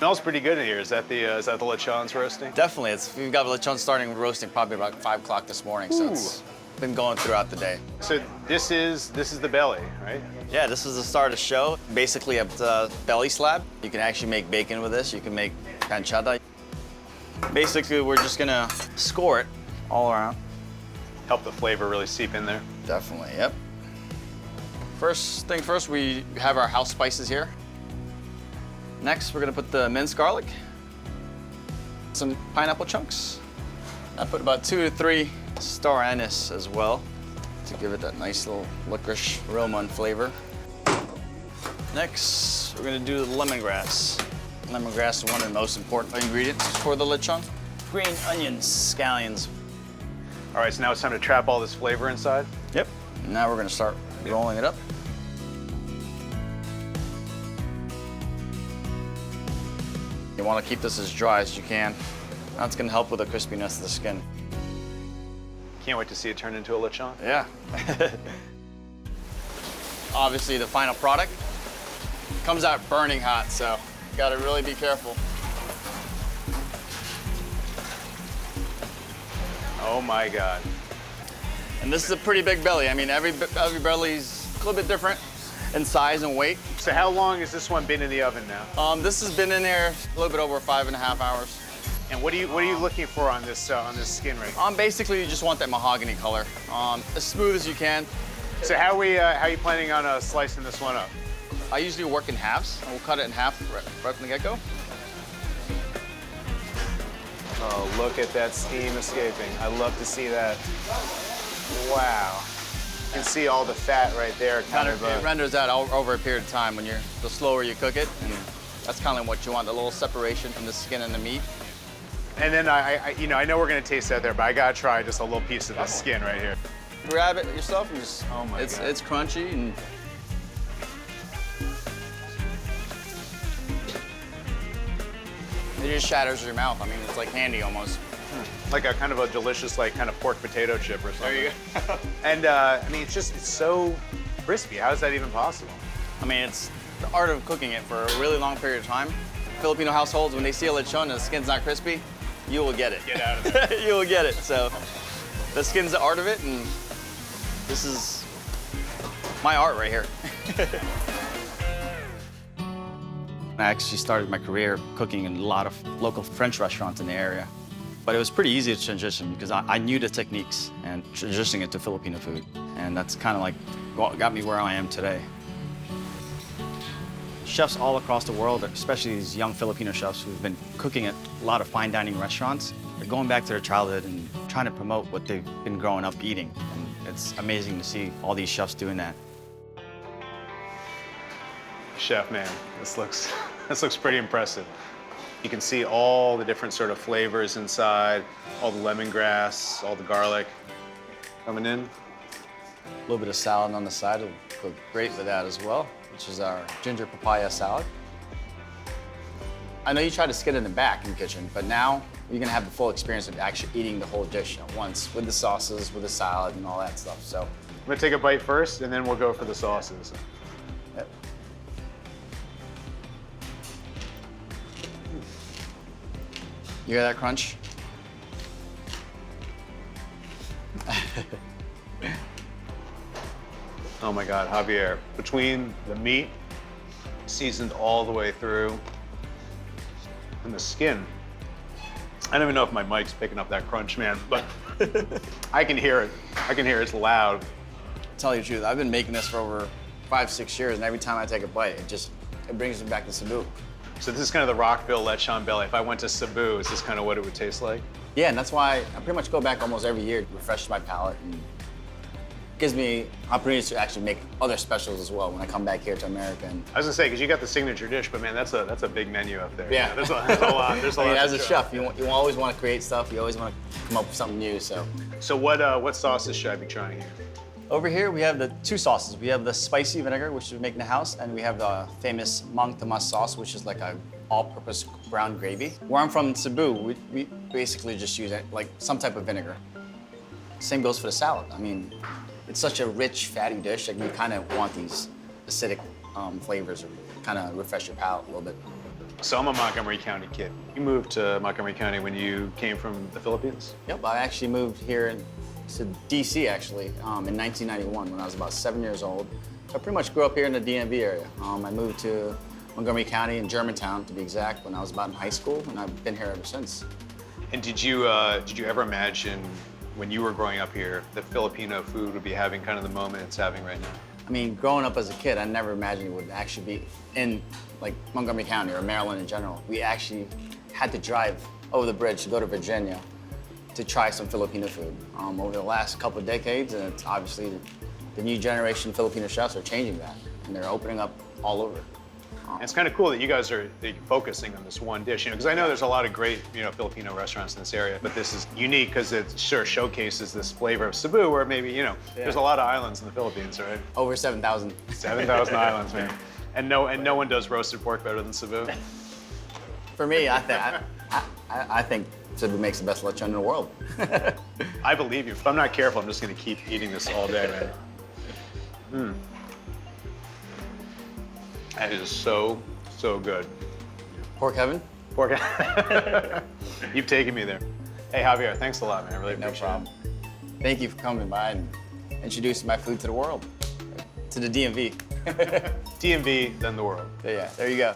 Smells pretty good in here. Is that the lechons roasting? Definitely. We've got lechon starting roasting probably about 5 o'clock this morning, so it's been going throughout the day. So this is the belly, right? Yeah, this is the start of the show. Basically a belly slab. You can actually make bacon with this. You can make pancetta. Basically, we're just gonna score it all around. Help the flavor really seep in there. Definitely, yep. First thing first, we have our house spices here. Next, we're gonna put the minced garlic, some pineapple chunks. I put about 2 to 3 star anise as well to give it that nice little licorice aroma and flavor. Next, we're gonna do the lemongrass. Lemongrass is one of the most important ingredients for the lechon. Green onions, scallions. All right, so now it's time to trap all this flavor inside. Yep. Now we're gonna start rolling it up. You wanna keep this as dry as you can. That's gonna help with the crispiness of the skin. Can't wait to see it turn into a lechon. Yeah. Obviously, the final product comes out burning hot, so gotta really be careful. Oh my God. And this is a pretty big belly. I mean, every belly's a little bit different in size and weight. So how long has this one been in the oven now? This has been in there a little bit over 5.5 hours. And what are you looking for on this skin right here? Basically, you just want that mahogany color, as smooth as you can. So how are you planning on slicing this one up? I usually work in halves. We'll cut it in half right from the get-go. Oh, look at that steam escaping. I love to see that. Wow. You can see all the fat right there. It renders out over a period of time when the slower you cook it, and that's kind of what you want, the little separation from the skin and the meat. And then I know we're gonna taste that there, but I gotta try just a little piece of the skin right here. Grab it yourself and just, oh my God. It's crunchy and it just shatters your mouth. I mean, it's like candy almost. Like a kind of a delicious, like kind of pork potato chip or something. There you go. And I mean, it's so crispy. How is that even possible? I mean, it's the art of cooking it for a really long period of time. Filipino households, when they see a lechon and the skin's not crispy, you will get it. Get out of there. You will get it. So the skin's the art of it, and this is my art right here. I actually started my career cooking in a lot of local French restaurants in the area. But it was pretty easy to transition because I knew the techniques and transitioning it to Filipino food. And that's kind of like what got me where I am today. Chefs all across the world, especially these young Filipino chefs who've been cooking at a lot of fine dining restaurants, they're going back to their childhood and trying to promote what they've been growing up eating. And it's amazing to see all these chefs doing that. Chef, man, this looks pretty impressive. You can see all the different sort of flavors inside, all the lemongrass, all the garlic coming in. A little bit of salad on the side will go great with that as well, which is our ginger papaya salad. I know you try to skin in the back in the kitchen, but now you're gonna have the full experience of actually eating the whole dish at once with the sauces, with the salad, and all that stuff. So I'm gonna take a bite first, and then we'll go for the sauces. yep. You hear that crunch? Oh my God, Javier. Between the meat, seasoned all the way through, and the skin. I don't even know if my mic's picking up that crunch, man, but I can hear it. I can hear it. It's loud. To tell you the truth, I've been making this for over 5-6 years, and every time I take a bite, it brings me back to Cebu. So this is kind of the Rockville lechon belly. If I went to Cebu, is this kind of what it would taste like? Yeah, and that's why I pretty much go back almost every year to refresh my palate, and gives me opportunities to actually make other specials as well when I come back here to America. And I was gonna say, because you got the signature dish, but man, that's a big menu up there. Yeah. There's a lot. There's a lot. As a chef, you always want to create stuff. You always want to come up with something new. So what sauces should I be trying here? over here we have the 2 sauces. We have the spicy vinegar, which we make in the house, and we have the famous Mang Tomas sauce, which is like a all-purpose brown gravy. Where I'm from, Cebu, we basically just use like some type of vinegar. Same goes for the salad. I mean, it's such a rich, fatty dish that you kind of want these acidic flavors or kind of refresh your palate a little bit. So I'm a Montgomery County kid. You moved to Montgomery County when you came from the Philippines? Yep, I actually moved here to DC actually in 1991 when I was about 7 years old. So I pretty much grew up here in the DMV area. I moved to Montgomery County in Germantown, to be exact, when I was about in high school, and I've been here ever since. And did you ever imagine when you were growing up here that Filipino food would be having kind of the moment it's having right now? I mean, growing up as a kid, I never imagined it would actually be in like Montgomery County or Maryland in general. We actually had to drive over the bridge to go to Virginia to try some Filipino food. Over the last couple of decades, and it's obviously the new generation of Filipino chefs are changing that, and they're opening up all over. And it's kind of cool that you guys are focusing on this one dish, because I know there's a lot of great, Filipino restaurants in this area, but this is unique because it sure showcases this flavor of Cebu, where maybe, there's a lot of islands in the Philippines, right? Over 7,000. 7,000 islands, man. And no one does roasted pork better than Cebu. For me, I think Cebu makes the best lechon in the world. I believe you. If I'm not careful, I'm just going to keep eating this all day, man. That is so good. Pork heaven? Pork. You've taken me there. Hey, Javier, thanks a lot, man. I really No appreciate problem. Thank you for coming by and introducing my food to the world, to the DMV. it. DMV, then the world. Yeah, there you go.